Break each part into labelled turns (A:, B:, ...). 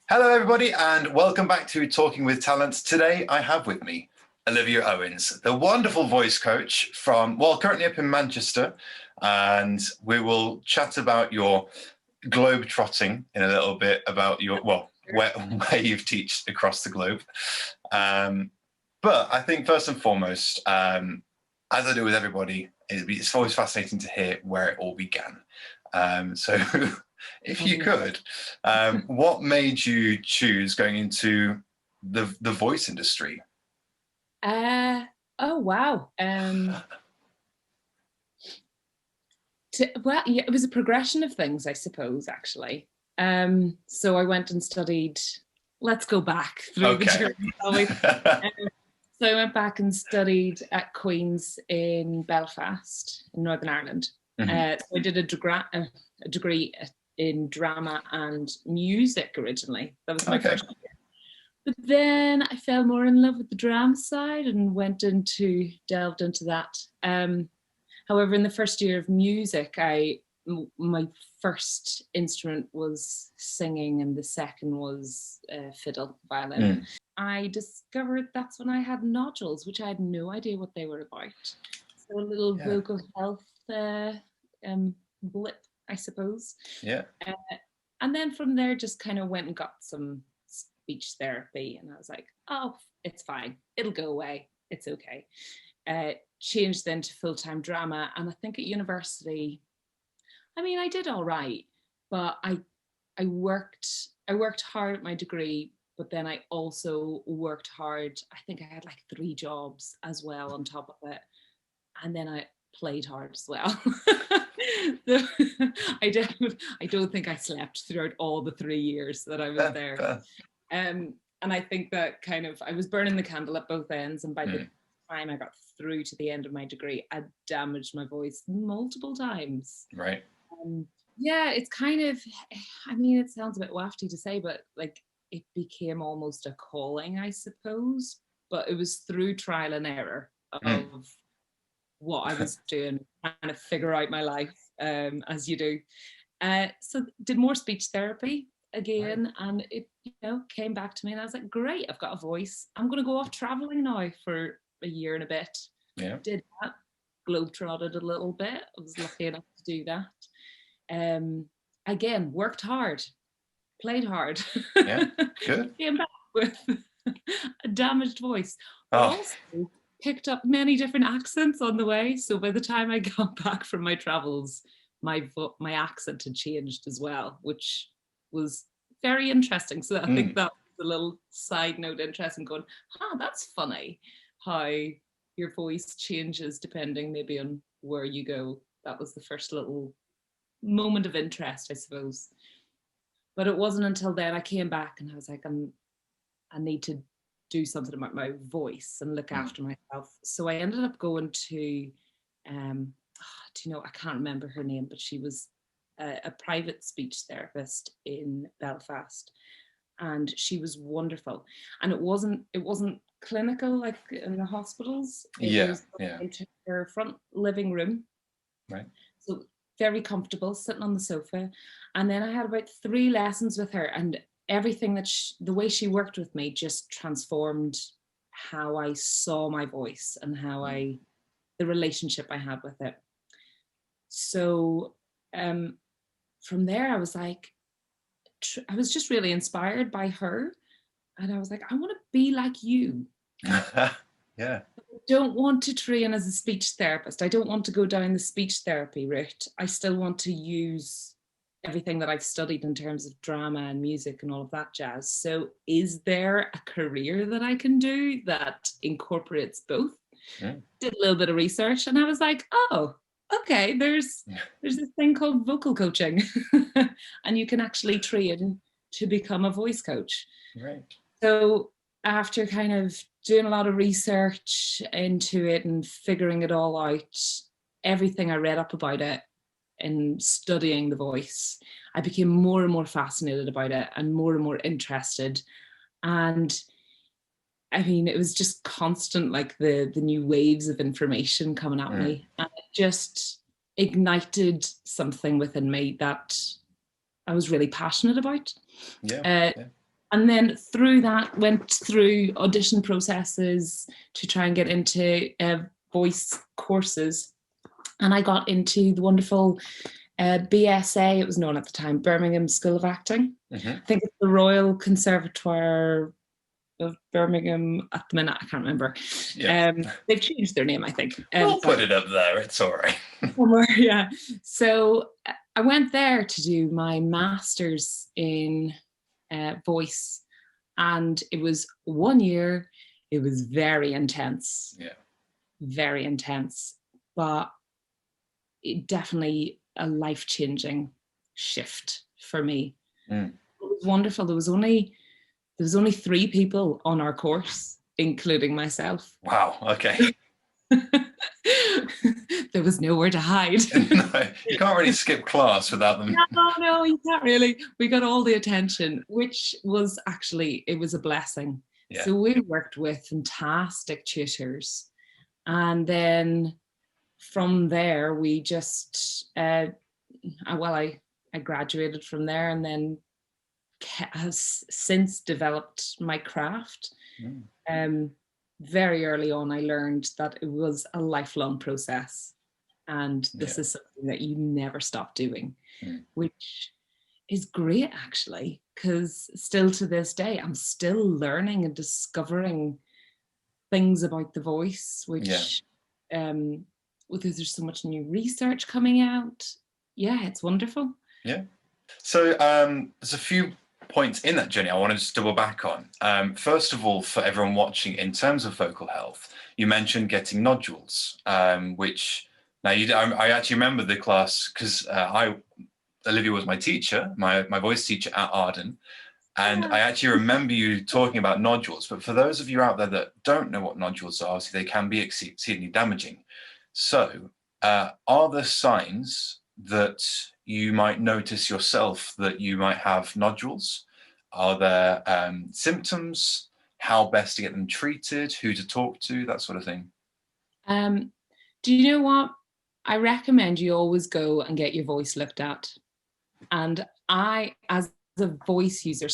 A: Hello, everybody, and welcome back to Talking with Talents. Today, I have with me Olivia Owens, the wonderful voice coach from, currently up in Manchester, and we will chat about your globe trotting in a little bit, about your, where you've taught across the globe. But I think first and foremost, as I do with everybody, it's always fascinating to hear where it all began. So if you could, what made you choose going into the voice industry?
B: Oh wow. Well, yeah, it was a progression of things, I suppose, actually. So I went and studied. Let's go back through the journey. So I went back and studied at Queen's in Belfast, in Northern Ireland. So I did a degree in drama and music originally. That was my first year. But then I fell more in love with the drama side and delved into that. However, in the first year of music, my first instrument was singing and the second was fiddle, violin. I discovered that's when I had nodules, which I had no idea what they were about. So a little vocal health blip, I suppose.
A: Yeah.
B: And then from there, just kind of went and got some speech therapy, and I was like, oh, it's fine. It'll go away. It's okay. Changed then to full-time drama. And I think at university, I did all right, but I worked hard at my degree, but then I also worked hard. I think I had like 3 jobs as well on top of it. And then I played hard as well. I don't think I slept throughout all the 3 years that I was there. And I think that I was burning the candle at both ends. And by the time I got through to the end of my degree, I damaged my voice multiple times.
A: Right.
B: Yeah, it's it sounds a bit wafty to say, but like it became almost a calling, I suppose. But it was through trial and error of what I was doing, trying to figure out my life, as you do. So did more speech therapy again, and it came back to me, and I was like, great, I've got a voice. I'm going to go off traveling now for a year and a bit.
A: Yeah.
B: Did that, globetrotted a little bit. I was lucky enough to do that. Again, worked hard, played hard.
A: Yeah, good.
B: Came back with a damaged voice. Also picked up many different accents on the way. So by the time I got back from my travels, my accent had changed as well, which was very interesting. So I think that was a little side note, interesting, going, that's funny how your voice changes depending maybe on where you go. That was the first little moment of interest, I suppose. But it wasn't until then I came back and I was like, I need to do something about my voice and look after myself. So I ended up going to, I can't remember her name, but she was a private speech therapist in Belfast, and she was wonderful. And it wasn't clinical like in the hospitals. It was into her front living room.
A: Right.
B: So very comfortable, sitting on the sofa. And then I had about 3 lessons with her, and everything the way she worked with me just transformed how I saw my voice and how the relationship I had with it. So from there, I was like, I was just really inspired by her. And I was like, I want to be like you.
A: Yeah.
B: I don't want to train as a speech therapist. I don't want to go down the speech therapy route. I still want to use everything that I've studied in terms of drama and music and all of that jazz. So is there a career that I can do that incorporates both? Did a little bit of research and I was like, oh, okay, there's this thing called vocal coaching and you can actually train to become a voice coach.
A: Right.
B: So after kind of doing a lot of research into it and figuring it all out, everything I read up about it and studying the voice, I became more and more fascinated about it and more interested. And it was just constant, like the new waves of information coming at me. And it just ignited something within me that I was really passionate about. And then through that, went through audition processes to try and get into voice courses. And I got into the wonderful BSA, it was known at the time, Birmingham School of Acting.
A: Mm-hmm.
B: I think it's the Royal Conservatoire of Birmingham at the minute, I can't remember.
A: Yeah.
B: They've changed their name, I think.
A: We'll put it up there, it's all right.
B: Yeah. So I went there to do my master's in voice, and it was 1 year. It was very intense.
A: Yeah.
B: Very intense, but it definitely a life-changing shift for me. It was wonderful. There was only 3 people on our course, including myself.
A: Wow. Okay.
B: There was nowhere to hide.
A: No, you can't really skip class without them.
B: No, you can't really. We got all the attention, which was actually, it was a blessing. Yeah. So we worked with fantastic tutors. And then from there, we just, I graduated from there, and then has since developed my craft. Very early on, I learned that it was a lifelong process, and this is something that you never stop doing, which is great, actually, because still to this day, I'm still learning and discovering things about the voice, which there's so much new research coming out. Yeah, it's wonderful.
A: Yeah. So there's a few points in that journey I want to just double back on. First of all, for everyone watching, in terms of vocal health, you mentioned getting nodules, which now I actually remember the class because Olivia was my teacher, my voice teacher at Arden. And I actually remember you talking about nodules, but for those of you out there that don't know what nodules are, obviously they can be exceedingly damaging. So are there signs that you might notice yourself that you might have nodules? Are there symptoms? How best to get them treated? Who to talk to? That sort of thing.
B: Do you know what? I recommend you always go and get your voice looked at. And I, as a voice user,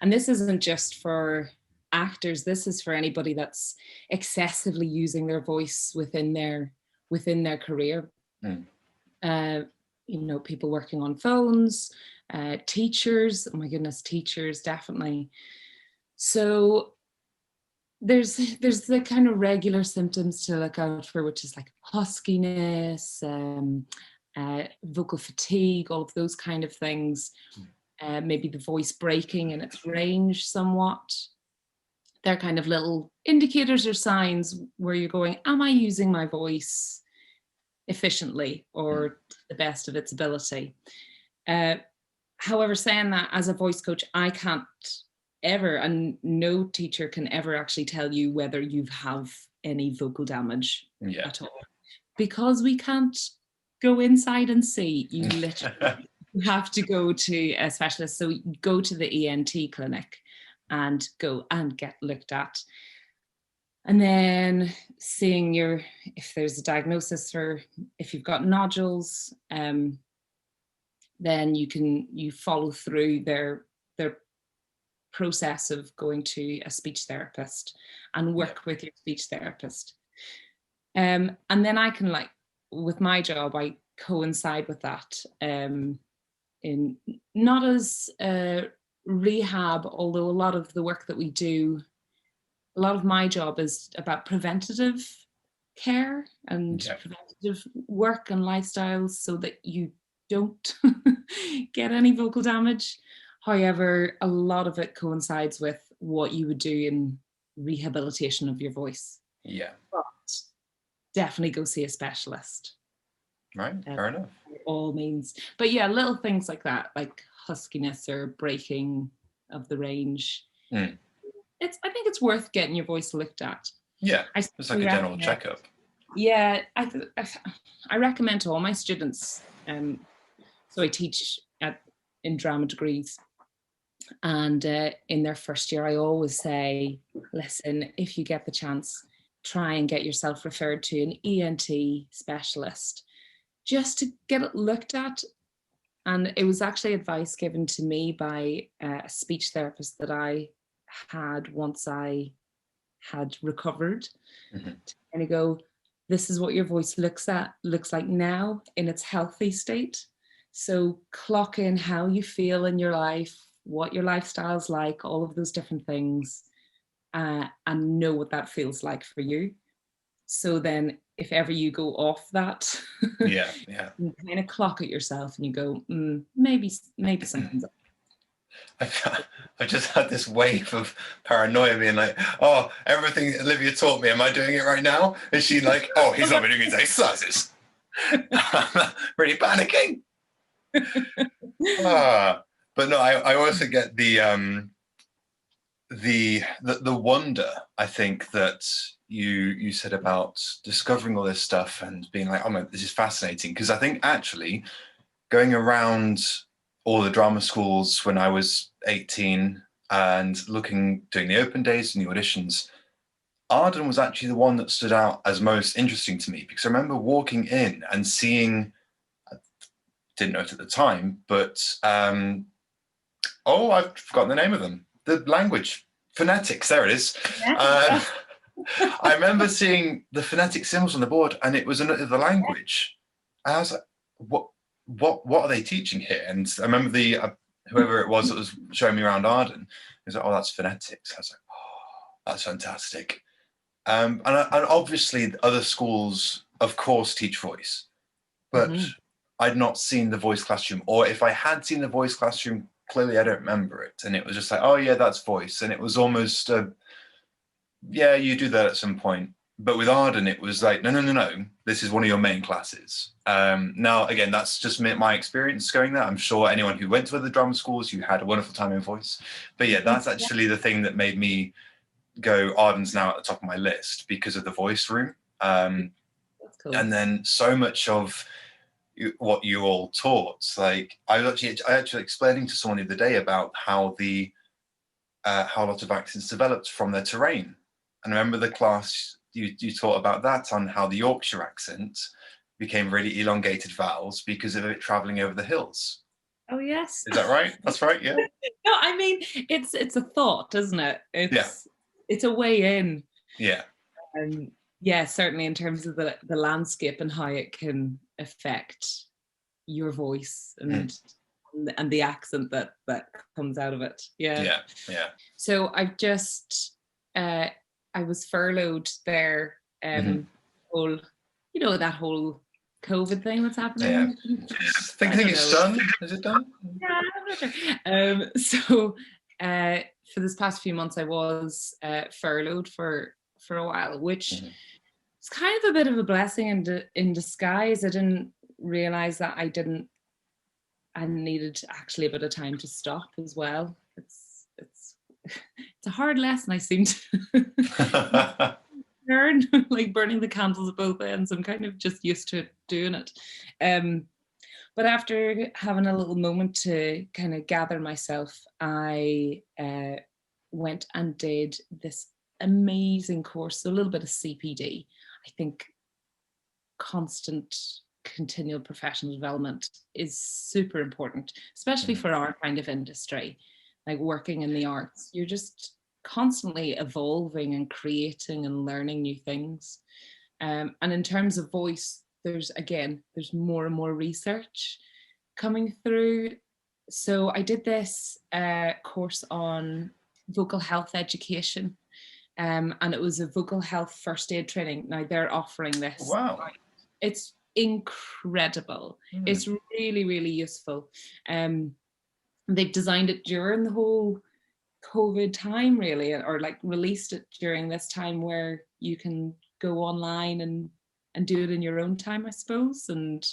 B: and this isn't just for actors, this is for anybody that's excessively using their voice within their career. People working on phones, teachers, oh my goodness, teachers, definitely. So there's the kind of regular symptoms to look out for, which is like huskiness, vocal fatigue, all of those kind of things. Maybe the voice breaking in its range somewhat. They're kind of little indicators or signs where you're going, am I using my voice efficiently or to the best of its ability? However, saying that, as a voice coach, I can't ever, and no teacher can ever actually tell you whether you have any vocal damage at all, because we can't go inside and see. You literally have to go to a specialist. So you go to the ENT clinic and go and get looked at. And then seeing if there's a diagnosis for, if you've got nodules, then you follow through their process of going to a speech therapist and work with your speech therapist. And then I can, with my job, I coincide with that in not as rehab, although a lot of the work that we do, a lot of my job is about preventative care and preventative work and lifestyles so that you don't get any vocal damage. However, a lot of it coincides with what you would do in rehabilitation of your voice.
A: Yeah.
B: But definitely go see a specialist.
A: Right, fair enough.
B: By all means. But yeah, little things like that, like huskiness or breaking of the range. I think it's worth getting your voice looked at.
A: Yeah, it's like a general checkup.
B: Yeah, I recommend to all my students. So I teach in drama degrees. And in their first year, I always say, listen, if you get the chance, try and get yourself referred to an ENT specialist just to get it looked at. And it was actually advice given to me by a speech therapist that I had once I had recovered.
A: Mm-hmm.
B: To kind of go, this is what your voice looks like now in its healthy state. So clock in how you feel in your life, what your lifestyle's like, all of those different things, and know what that feels like for you. So then if ever you go off that,
A: Yeah.
B: you kind of clock at yourself and you go, maybe something's up.
A: I just had this wave of paranoia being like, oh, everything Olivia taught me, am I doing it right now? Is she like, oh, he's not been doing his exercises? Really panicking. But no, I also get the wonder, I think, that you said about discovering all this stuff and being like, oh my, this is fascinating. Because I think actually going around all the drama schools when I was 18 and doing the open days and the auditions, Arden was actually the one that stood out as most interesting to me, because I remember walking in and seeing, I didn't know it at the time, but I've forgotten the name of them. The language, phonetics, there it is. I remember seeing the phonetic symbols on the board and it was another language. And I was like, what are they teaching here? And I remember the whoever it was that was showing me around Arden, he was like, oh, that's phonetics. I was like, oh, that's fantastic. And obviously other schools, of course, teach voice, but I'd not seen the voice classroom, or if I had seen the voice classroom, clearly I don't remember it. And it was just like, oh yeah, that's voice. And it was almost, yeah, you do that at some point. But with Arden, it was like, no, this is one of your main classes. Now, again, that's just my experience going there. I'm sure anyone who went to the drama schools, you had a wonderful time in voice. But yeah, that's actually the thing that made me go, Arden's now at the top of my list because of the voice room. That's cool. And then so much of what you all taught, like I actually explaining to someone the other day about how how a lot of accents developed from their terrain. And I remember the class you taught about that, on how the Yorkshire accent became really elongated vowels because of it traveling over the hills.
B: Oh yes.
A: Is that right? That's right, yeah.
B: No, I mean it's a thought, isn't it? It's a way in.
A: Yeah.
B: Yeah, certainly in terms of the landscape and how it can affect your voice and the accent that comes out of it. Yeah. So I've just I was furloughed there, whole, that whole COVID thing that's happening.
A: Yeah. I think it's done. Is it done?
B: Yeah, I'm not sure. So for this past few months, I was furloughed for a while, which is kind of a bit of a blessing in disguise. I didn't realize that I needed actually a bit of time to stop as well. It's a hard lesson I seem to learn, like burning the candles at both ends. I'm kind of just used to doing it. But after having a little moment to kind of gather myself, I went and did this amazing course, so a little bit of CPD. I think constant continual professional development is super important, especially for our kind of industry, like working in the arts. You're just constantly evolving and creating and learning new things. And in terms of voice, there's more and more research coming through. So I did this course on vocal health education, and it was a vocal health first aid training. Now they're offering this.
A: Wow.
B: It's incredible. It's really, really useful. They've designed it during the whole COVID time, really, or like released it during this time where you can go online and do it in your own time, I suppose. And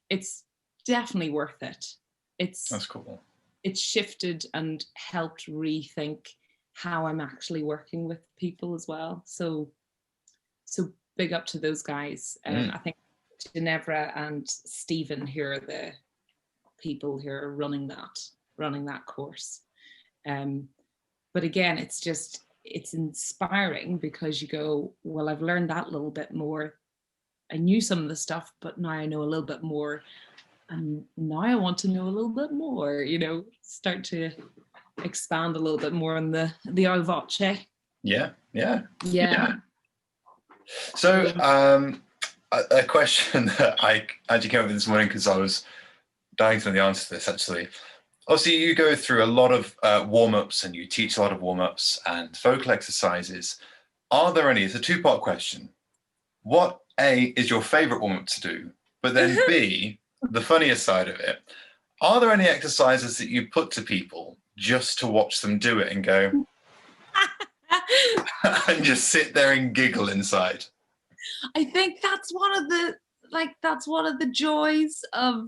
B: it's definitely worth it. That's
A: cool.
B: It's shifted and helped rethink how I'm actually working with people as well. So big up to those guys. I think Ginevra and Stephen, who are the people who are running that course. But again, it's inspiring because you go, well, I've learned that little bit more. I knew some of the stuff, but now I know a little bit more. And now I want to know a little bit more, start to expand a little bit more on the all voce.
A: Yeah.
B: Yeah.
A: So a question that I actually came up with this morning because I was dying to know the answer to this, actually. Obviously, you go through a lot of warm-ups and you teach a lot of warm-ups and vocal exercises. Are there any, it's a two-part question. What, A, is your favorite warm-up to do? But then B, the funniest side of it, are there any exercises that you put to people just to watch them do it and go, and just sit there and giggle inside?
B: I think that's one of the joys of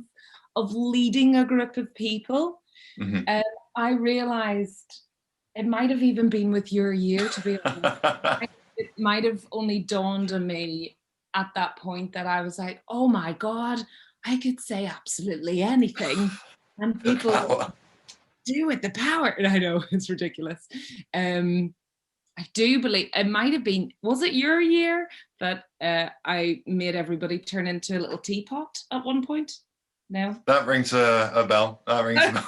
B: leading a group of people.
A: Mm-hmm.
B: I realized it might have even been with your year, to be honest. It might have only dawned on me at that point that I was like, oh my God, I could say absolutely anything. And people do it, the power. And I know it's ridiculous. I do believe it might have been, was it your year that I made everybody turn into a little teapot at one point? No?
A: That rings a bell. That rings a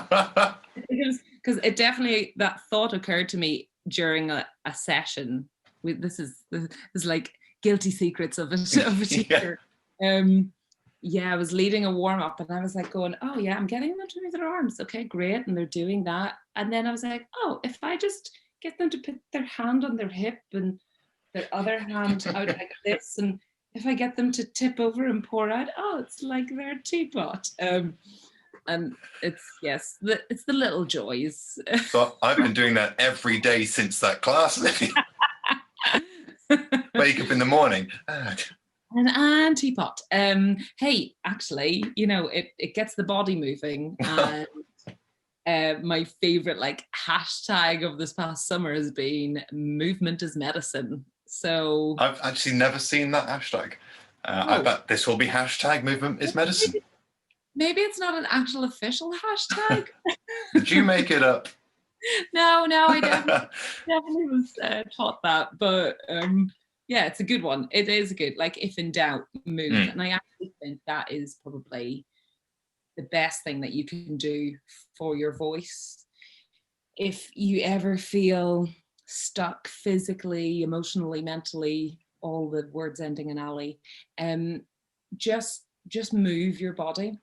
A: bell.
B: Because it definitely, that thought occurred to me during a session. This is like guilty secrets of a teacher. Yeah, I was leading a warm up and I was like going, oh yeah, I'm getting them to move their arms. Okay, great. And they're doing that. And then I was like, oh, if I just get them to put their hand on their hip and their other hand out like this, and if I get them to tip over and pour out, oh, it's like they're a teapot. And it's, yes, it's the little joys.
A: So I've been doing that every day since that class. Wake up in the morning.
B: And teapot. Hey, actually, it gets the body moving. And my favorite hashtag of this past summer has been movement is medicine. So
A: I've actually never seen that hashtag. I bet this will be hashtag movement is medicine.
B: Maybe it's not an actual official hashtag.
A: Did you make it up?
B: No, I definitely was taught that. But yeah, it's a good one. It is a good, if in doubt, move. And I actually think that is probably the best thing that you can do for your voice. If you ever feel stuck physically, emotionally, mentally, all the words ending in "ally," just move your body.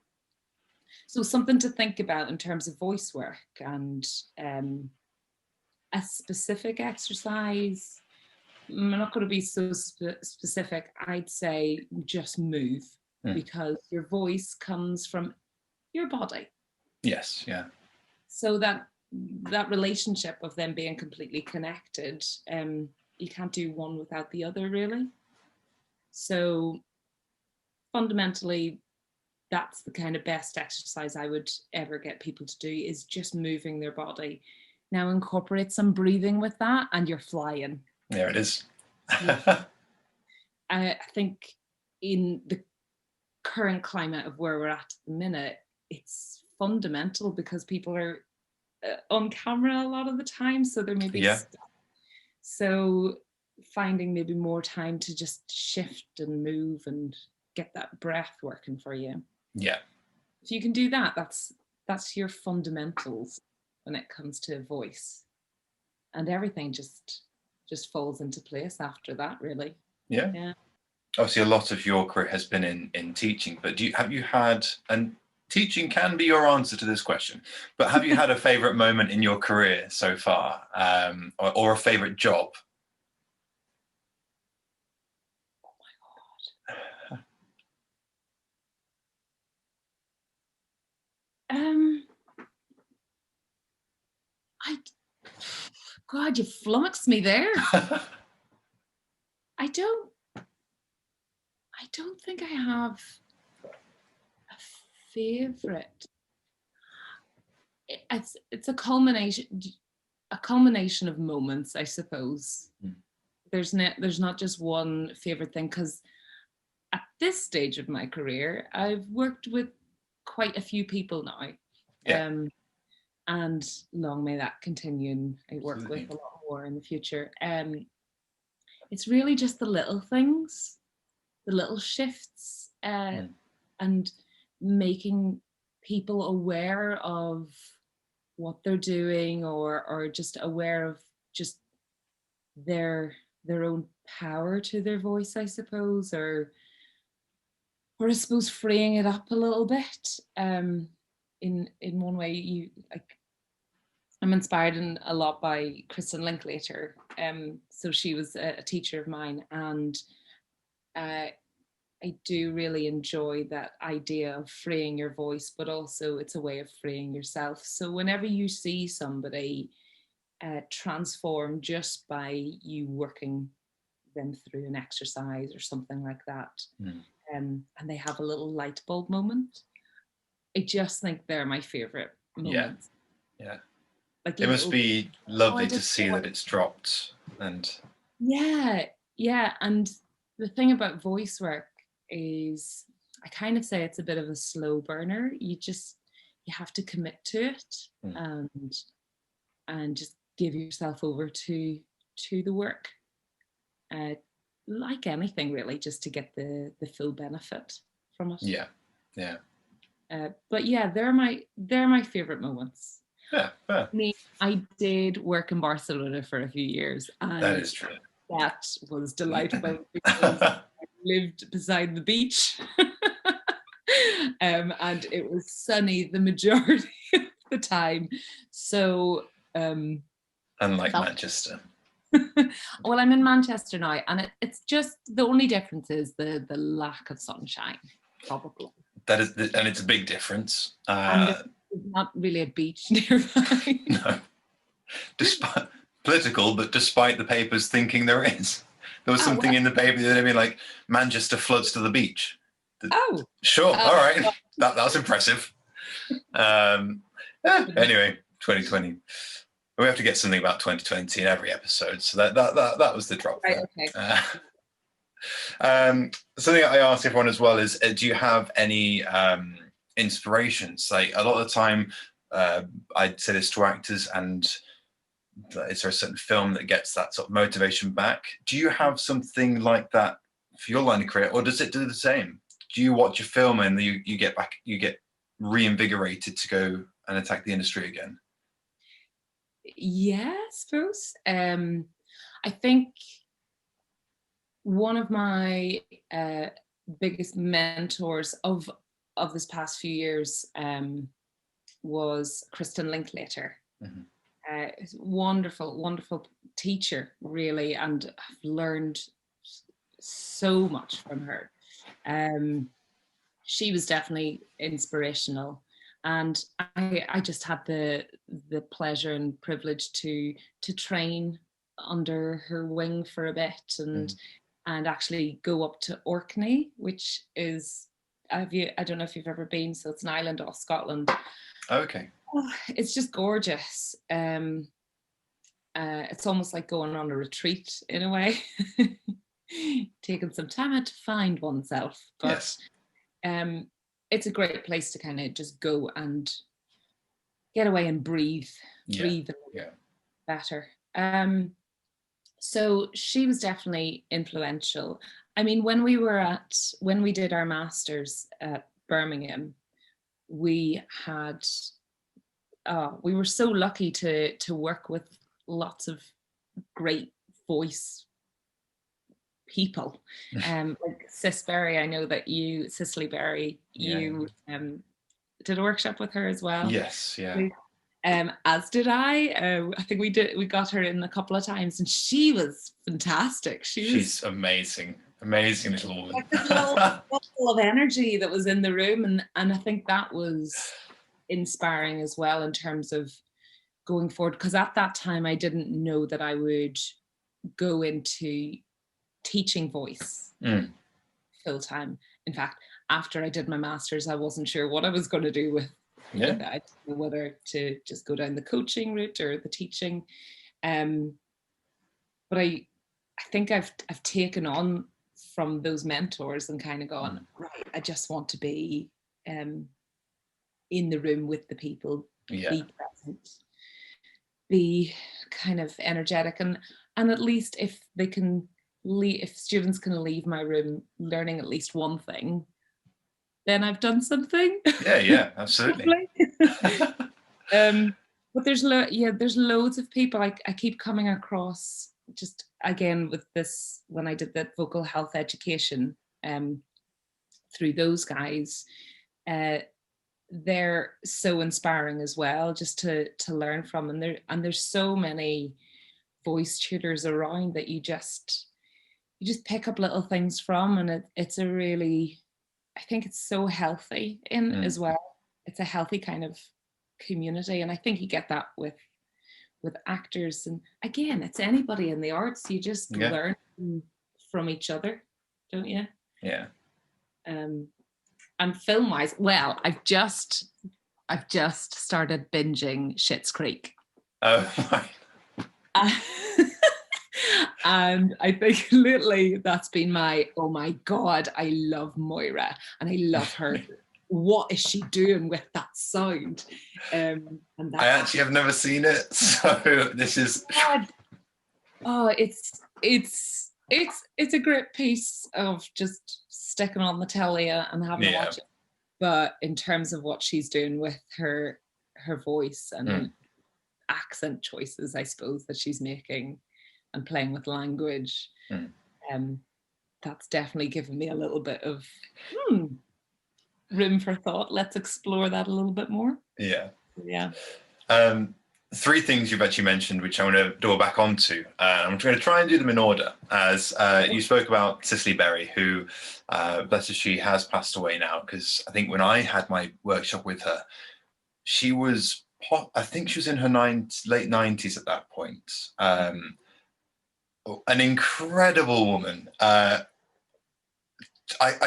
B: So something to think about in terms of voice work, and a specific exercise. I'm not going to be so specific. I'd say just move, because your voice comes from your body.
A: Yes, yeah.
B: So that relationship of them being completely connected, you can't do one without the other, really. So fundamentally, that's the kind of best exercise I would ever get people to do, is just moving their body. Now incorporate some breathing with that and you're flying.
A: There it is.
B: I think in the current climate of where we're at the minute, it's fundamental because people are on camera a lot of the time, so there may be stuff. So finding maybe more time to just shift and move and get that breath working for you.
A: Yeah.
B: If you can do that, that's your fundamentals when it comes to voice, and everything just falls into place after that, really.
A: Yeah. Obviously, a lot of your career has been in teaching, but have you had, and teaching can be your answer to this question, but have you had a favorite moment in your career so far, or a favorite job?
B: Oh my God. God, you flummoxed me there. I don't think I have a favorite. It's a culmination of moments, I suppose. There's not just one favorite thing, because at this stage of my career, I've worked with quite a few people now.
A: Yeah.
B: And long may that continue, and I work with a lot more in the future. It's really just the little things, the little shifts, and making people aware of what they're doing, or just aware of just their own power to their voice, I suppose, or I suppose freeing it up a little bit. In one way, I'm inspired a lot by Kristen Linklater. So she was a teacher of mine, and I do really enjoy that idea of freeing your voice, but also it's a way of freeing yourself. So whenever you see somebody transform just by you working them through an exercise or something like that, and they have a little light bulb moment, I just think they're my favorite moments.
A: Yeah.
B: Like
A: it must be lovely to see that
B: it.
A: it's dropped. And
B: yeah. And the thing about voice work is, I kind of say it's a bit of a slow burner. You have to commit to it, and just give yourself over to the work. Like anything really, just to get the full benefit from it.
A: Yeah.
B: But yeah, they're my favorite moments.
A: Yeah.
B: I mean, I did work in Barcelona for a few years, and
A: that is true.
B: That was delightful because I lived beside the beach, and it was sunny the majority of the time. So,
A: unlike Manchester.
B: Well, I'm in Manchester now, and it's just, the only difference is the lack of sunshine, probably.
A: That is, and it's a big difference.
B: And there's not really a beach nearby.
A: No, despite political, but despite the papers thinking there is. There was something in the paper that, I mean, like, Manchester floods to the beach. Sure, all right, that was impressive. Anyway, 2020. We have to get something about 2020 in every episode, so that was the drop.
B: Right,
A: okay. Something I ask everyone as well is, do you have any inspirations? Like, a lot of the time, I'd say this to actors, and is there a certain film that gets that sort of motivation back? Do you have something like that for your line of career, or does it do the same? Do you watch a film and you get back, you get reinvigorated to go and attack the industry again?
B: Yeah, I suppose. I think one of my biggest mentors of this past few years was Kristen Linklater. Wonderful teacher, really, and I've learned so much from her. She was definitely inspirational, and I just had the pleasure and privilege to train under her wing for a bit, and actually go up to Orkney, which is, I don't know if you've ever been, so it's an island off Scotland.
A: Okay.
B: Oh, it's just gorgeous. It's almost like going on a retreat in a way. Taking some time out to find oneself. But yes. It's a great place to kind of just go and get away and breathe better. So she was definitely influential. I mean, when we did our masters at Birmingham, we were so lucky to work with lots of great voice people. Like Cis Berry, I know that Cicely Berry, you did a workshop with her as well.
A: Yes, yeah.
B: As did I. I think we got her in a couple of times, and she was fantastic. She's
A: amazing. Amazing little woman.
B: Like this little bubble of energy that was in the room, and I think that was inspiring as well in terms of going forward, because at that time I didn't know that I would go into teaching voice full time. In fact, after I did my masters, I wasn't sure what I was going to do with it. I didn't know whether to just go down the coaching route or the teaching. But I think I've taken on from those mentors and kind of gone, right, I just want to be in the room with the people, be present, be kind of energetic, and at least if students can leave my room learning at least one thing, then I've done something.
A: Yeah, absolutely.
B: But there's loads of people I keep coming across, just again with this, when I did that vocal health education through those guys, they're so inspiring as well, just to learn from. And there's so many voice tutors around that you just pick up little things from, and it's a really, I think it's so healthy as well. It's a healthy kind of community, and I think you get that with actors, and again, it's anybody in the arts. You just learn from each other, don't you?
A: Yeah.
B: And film wise, well, I've just started binging Schitt's Creek.
A: Oh my.
B: And I think lately that's been my, oh my God, I love Moira and I love her. What is she doing with that sound? And
A: I actually have never seen it, so this is.
B: Oh, it's a great piece of just sticking on the telly and having to watch it. But in terms of what she's doing with her voice and accent choices, I suppose, that she's making and playing with language, that's definitely given me a little bit of room for thought. Let's explore that a little bit more.
A: Yeah.
B: Three
A: things you've actually mentioned, which I want to door back onto. I'm going to try and do them in order, as you spoke about Cicely Berry, who, bless her, she has passed away now, because I think when I had my workshop with her, she was, I think she was in her late 90s at that point. An incredible woman. I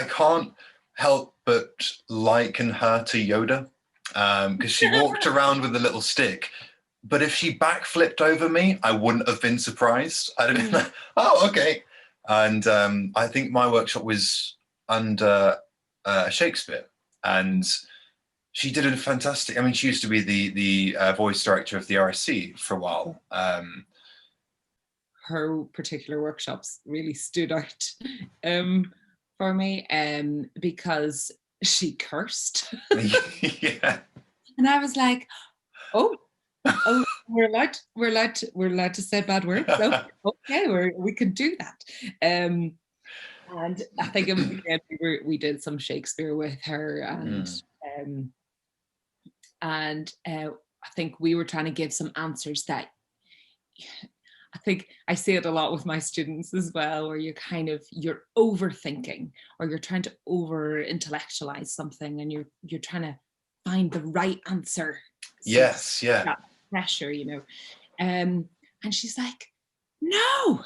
A: can't help but liken her to Yoda, because she walked around with a little stick. But if she backflipped over me, I wouldn't have been surprised. I'd have been like, oh, okay. And I think my workshop was under Shakespeare. And she did a fantastic, I mean, she used to be the voice director of the RSC for a while.
B: Her particular workshops really stood out for me because she cursed.
A: Yeah.
B: And I was like, oh, we're allowed to say bad words. So okay, we could do that. And I think it was again, we did some Shakespeare with her, and I think we were trying to give some answers that I think I see it a lot with my students as well, where you're overthinking, or you're trying to over intellectualize something, and you're trying to find the right answer.
A: Yes, yeah.
B: That pressure, and she's like, no,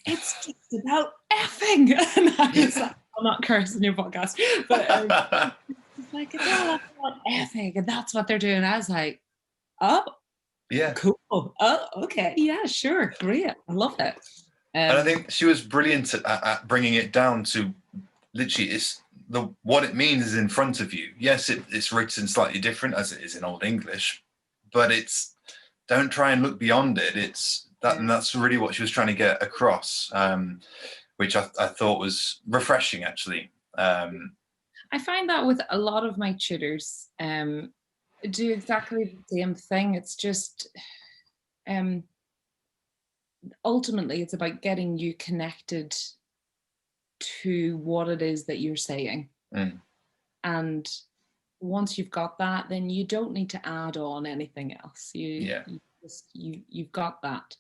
B: it's just about effing. And I was like, I'm not cursing your podcast, but it's like, it's all about effing, and that's what they're doing. I was like, oh,
A: yeah,
B: cool. Oh, okay, yeah, sure, great, I love it.
A: And I think she was brilliant at bringing it down to literally what it means is in front of you. Yes, it's written slightly different as it is in Old English, but don't try and look beyond it. And that's really what she was trying to get across, which I thought was refreshing, actually.
B: I find that with a lot of my tutors, do exactly the same thing. It's just ultimately it's about getting you connected to what it is that you're saying. And once you've got that, then you don't need to add on anything else. You've got that.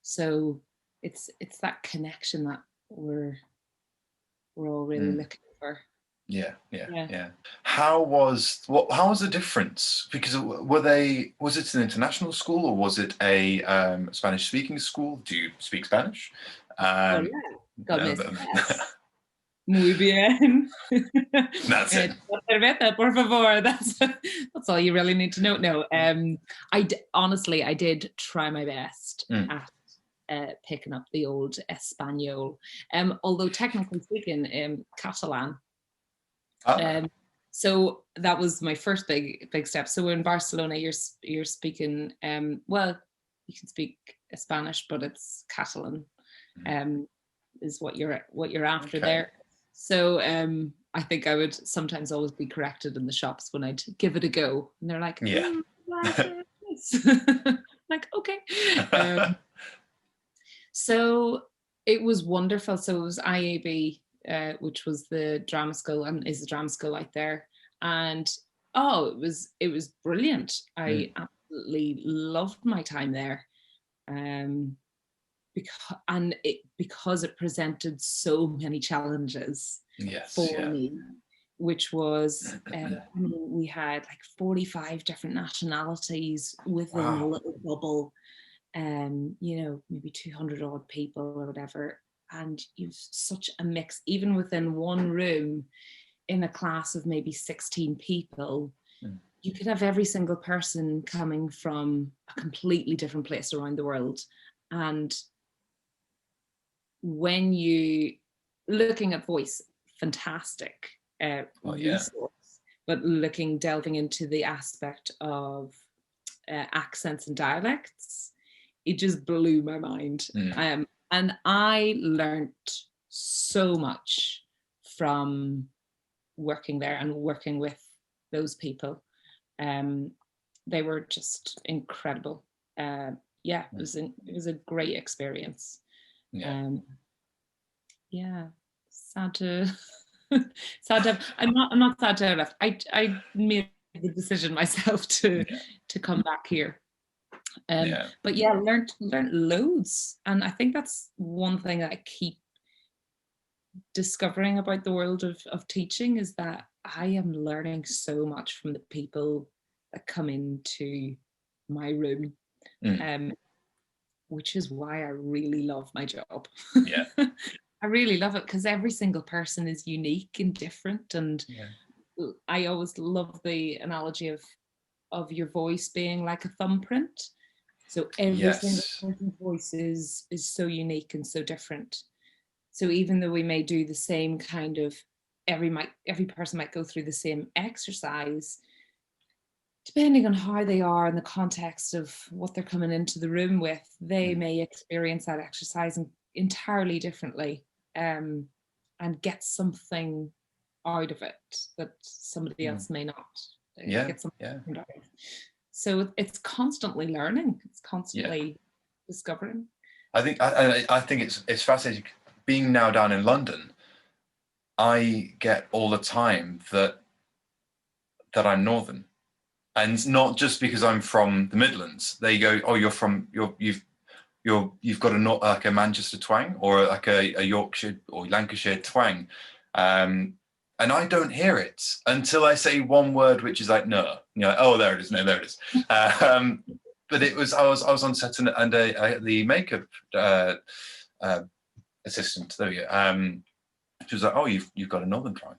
B: So it's that connection that we're all really looking for.
A: Yeah. How was the difference? Because was it an international school, or was it a Spanish speaking school? Do you speak Spanish?
B: Muy bien.
A: That's it.
B: Cerveza, por favor. That's all you really need to know. No, honestly, I did try my best at picking up the old Espanol. Although technically speaking, Catalan. So that was my first big step. So in Barcelona, you're speaking well, you can speak Spanish, but it's Catalan is what you're after there. So I think I would sometimes always be corrected in the shops when I'd give it a go. And they're like,
A: Yeah.
B: like, okay. So it was wonderful. So it was IAB, which was the drama school and is the drama school out there. And it was brilliant. I absolutely loved my time there. Because it presented so many challenges for me, which was we had like 45 different nationalities within a little bubble, maybe 200 odd people or whatever, and you've such a mix even within one room in a class of maybe 16 people. You could have every single person coming from a completely different place around the world. And when you looking at voice, fantastic resource, but delving into the aspect of accents and dialects, it just blew my mind. And I learned so much from working there and working with those people. They were just incredible. It was a great experience. Sad to I'm not sad to have left. I made the decision myself to come back here. But learned loads, and I think that's one thing that I keep discovering about the world of teaching, is that I am learning so much from the people that come into my room, which is why I really love my job. I really love it because every single person is unique and different, and I always love the analogy of your voice being like a thumbprint. So every single person's voice is so unique and so different. So even though we may do the same kind of, every person might go through the same exercise, depending on how they are in the context of what they're coming into the room with, they may experience that exercise entirely differently, and get something out of it that somebody else may not get something out of. So it's constantly learning. It's constantly discovering.
A: I think it's fascinating. Being now down in London, I get all the time that I'm Northern, and not just because I'm from the Midlands. They go, "Oh, you've got like a Manchester twang, or like a Yorkshire or Lancashire twang," and I don't hear it until I say one word, which is like "no," oh, there it is, no, there it is. But I was on set, and the makeup assistant, there we go. She was like, "Oh, you've got a Northern twang."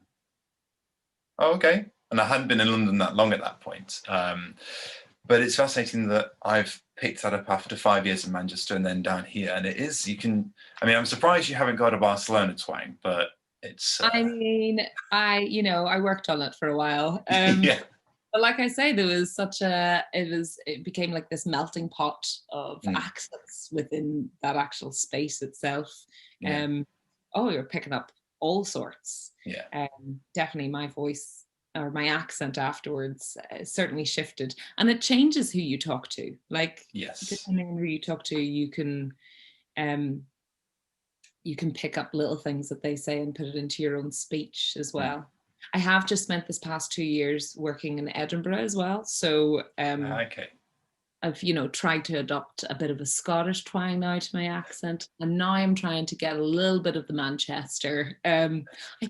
A: Oh, okay. And I hadn't been in London that long at that point. But it's fascinating that I've picked that up after 5 years in Manchester and then down here. And it is, I'm surprised you haven't got a Barcelona twang, but it's...
B: I worked on it for a while. But like I say, there was it became like this melting pot of accents within that actual space itself. You're picking up all sorts. Definitely my voice or my accent afterwards certainly shifted, and it changes who you talk to. Like, depending on who you talk to, you can pick up little things that they say and put it into your own speech as well. I have just spent this past 2 years working in Edinburgh as well, so I've tried to adopt a bit of a Scottish twang now to my accent, and now I'm trying to get a little bit of the Manchester. I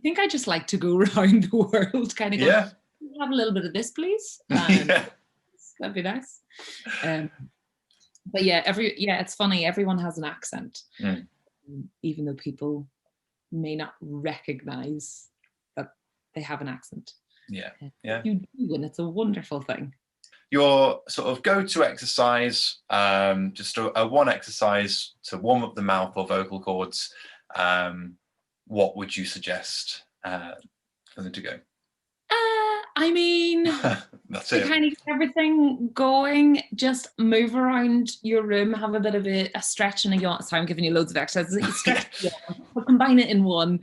B: think I just like to go around the world, kind of go, have a little bit of this, please. That'd be nice. But it's funny. Everyone has an accent, even though people may not recognize that they have an accent. You do, and it's a wonderful thing.
A: Your sort of go-to exercise, just a one exercise to warm up the mouth or vocal cords, what would you suggest for them to go? That's it.
B: To kind of get everything going, just move around your room, have a bit of a stretch and a yawn. Sorry, I'm giving you loads of exercises. You stretch, but combine it in one.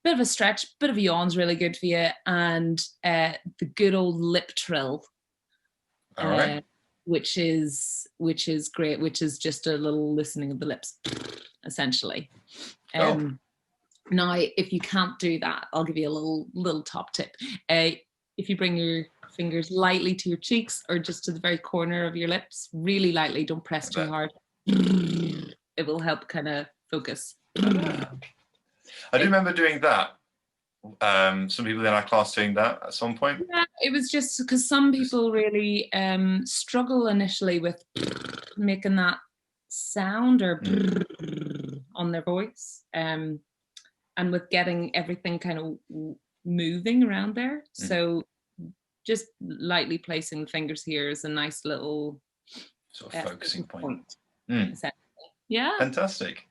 B: bit of a stretch, bit of a yawn's really good for you, and the good old lip trill.
A: All right.
B: Which is great, which is just a little loosening of the lips, essentially. Now, if you can't do that, I'll give you a little top tip. If you bring your fingers lightly to your cheeks or just to the very corner of your lips, really lightly, don't press too hard. It will help kind of focus.
A: I do remember doing that. Some people in our class doing that at some point.
B: Yeah, it was just because some people really struggle initially with making that sound or on their voice, and with getting everything kind of moving around there. So just lightly placing the fingers here is a nice little
A: sort of focusing point.
B: Yeah.
A: Fantastic.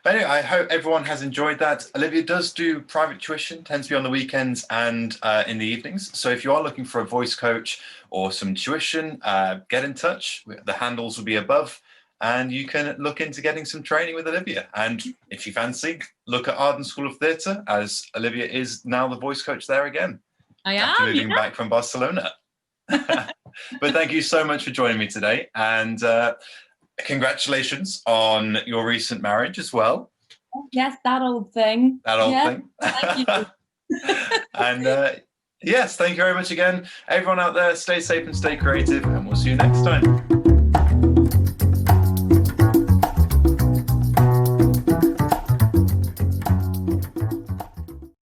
A: But anyway, I hope everyone has enjoyed that. Olivia does do private tuition, tends to be on the weekends and in the evenings. So if you are looking for a voice coach or some tuition, get in touch. The handles will be above, and you can look into getting some training with Olivia. And if you fancy, look at Arden School of Theatre, as Olivia is now the voice coach there again. After moving back from Barcelona. But thank you so much for joining me today. And congratulations on your recent marriage as well.
B: Yes, that old thing.
A: That old thing. Thank you. And yes, thank you very much again. Everyone out there, stay safe and stay creative, and we'll see you next time.